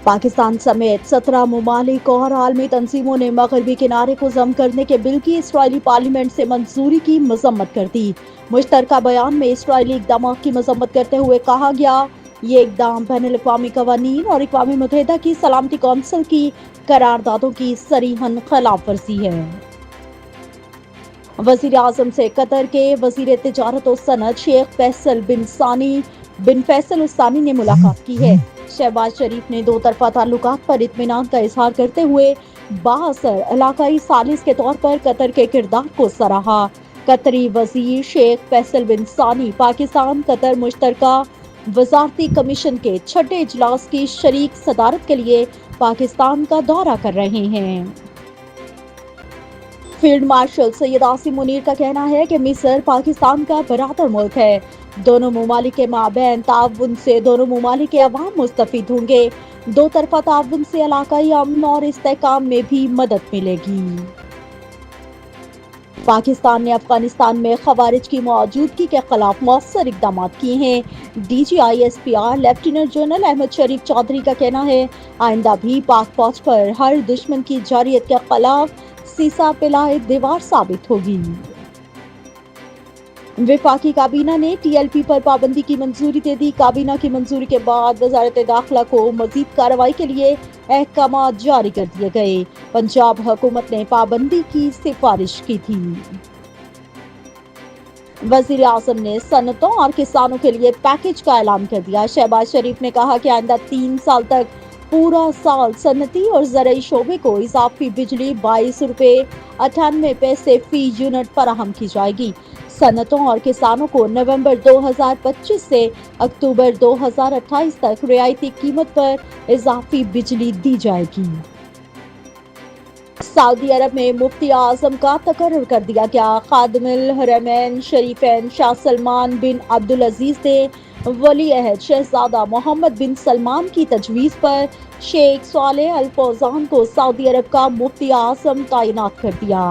پاکستان سمیت 17 ممالک اور عالمی تنظیموں نے مغربی کنارے کو ضم کرنے کے بل کی اسرائیلی پارلیمنٹ سے منظوری کی مذمت کر دی۔ مشترکہ بیان میں اسرائیلی اقدامات کی مذمت کرتے ہوئے کہا گیا، یہ اقدام بین الاقوامی قوانین اور اقوام متحدہ کی سلامتی کونسل کی قراردادوں کی صریحاً خلاف ورزی ہے۔ وزیر اعظم سے قطر کے وزیر تجارت و صنعت شیخ فیصل بن فیصل الثانی نے ملاقات کی ہے۔ شہباز شریف نے دو طرفہ تعلقات پر اطمینان کا اظہار کرتے ہوئے بااثر علاقائی ثالث کے طور پر قطر کے کردار کو سراہا۔ قطری وزیر شیخ فیصل بن ثانی پاکستان قطر مشترکہ وزارتی کمیشن کے 6 اجلاس کی شریک صدارت کے لیے پاکستان کا دورہ کر رہے ہیں۔ فیلڈ مارشل سید عاصم منیر کا کہنا ہے کہ مصر پاکستان کا برادر ملک ہے۔ دونوں ممالک کے مابین تعاون سے دونوں ممالک کے عوام مستفید ہوں گے۔ دو طرفہ تعاون سے علاقائی امن اور استحکام میں بھی مدد ملے گی۔ پاکستان نے افغانستان میں خوارج کی موجودگی کے خلاف مؤثر اقدامات کیے ہیں۔ D G I S P R lieutenant general Ahmed Sharif Chaudhry کا کہنا ہے، آئندہ بھی پاک فوج پر ہر دشمن کی جارحیت کے خلاف سیسا پلائے دیوار ثابت ہوگی۔ وفاقی کابینہ نے ٹی ایل پی پر پابندی کی منظوری دے دی۔ کابینہ کی منظوری کے بعد وزارت داخلہ کو مزید کارروائی کے لیے احکامات جاری کر دیے گئے۔ پنجاب حکومت نے پابندی کی سفارش کی تھی۔ وزیر اعظم نے صنعتوں اور کسانوں کے لیے پیکیج کا اعلان کر دیا۔ شہباز شریف نے کہا کہ آئندہ 3 سال تک پورا سال صنعتی اور زرعی شعبے کو اضافی بجلی 22 روپے 98 پیسے فی یونٹ فراہم کی جائے گی۔ صنعتوں اور کسانوں کو نومبر 2025 سے اکتوبر 2028 تک رعایتی قیمت پر اضافی بجلی دی جائے گی۔ سعودی عرب میں مفتی اعظم کا تقرر کر دیا گیا۔ خادم الحرمین شریفین شاہ سلمان بن عبدالعزیز نے ولی عہد شہزادہ محمد بن سلمان کی تجویز پر شیخ صالح ال فوزان کو سعودی عرب کا مفتی اعظم تعینات کر دیا۔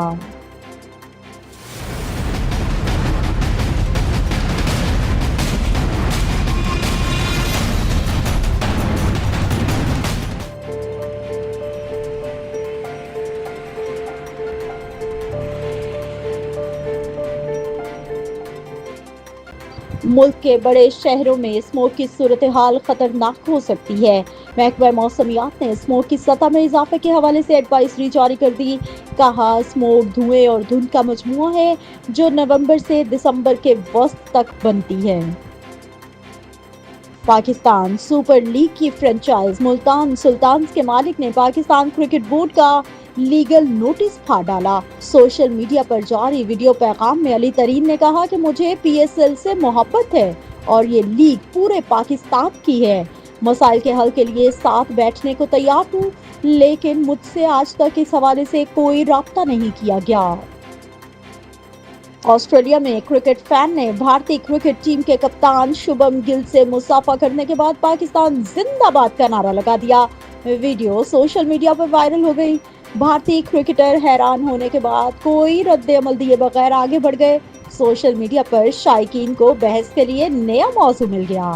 ملک کے بڑے شہروں میں اسموگ کی صورتحال خطرناک ہو سکتی ہے۔ محکمہ موسمیات نے اسموگ کی سطح میں اضافے کے حوالے سے ایڈوائزری جاری کر دی۔ کہا، اسموگ دھوئیں اور دھند کا مجموعہ ہے جو نومبر سے دسمبر کے وسط تک بنتی ہے۔ پاکستان سپر لیگ کی فرنچائز ملتان سلطانز کے مالک نے پاکستان کرکٹ بورڈ کا لیگل نوٹس پھاڑ ڈالا۔ سوشل میڈیا پر جاری ویڈیو پیغام میں علی ترین نے کہا کہ مجھے پی ایس ایل سے محبت ہے اور یہ لیگ پورے پاکستان کی ہے۔ مسائل کے حل کے لیے ساتھ بیٹھنے کو تیار ہوں، لیکن مجھ سے آج تک اس حوالے سے کوئی رابطہ نہیں کیا گیا۔ آسٹریلیا میں کرکٹ فین نے بھارتی کرکٹ ٹیم کے کپتان شبھم گل سے مصافحہ کرنے کے بعد پاکستان زندہ باد کا نعرہ لگا دیا۔ ویڈیو سوشل میڈیا پر وائرل ہو گئی۔ بھارتی کرکٹر حیران ہونے کے بعد کوئی رد عمل دیے بغیر آگے بڑھ گئے۔ سوشل میڈیا پر شائقین کو بحث کے لیے نیا موضوع مل گیا۔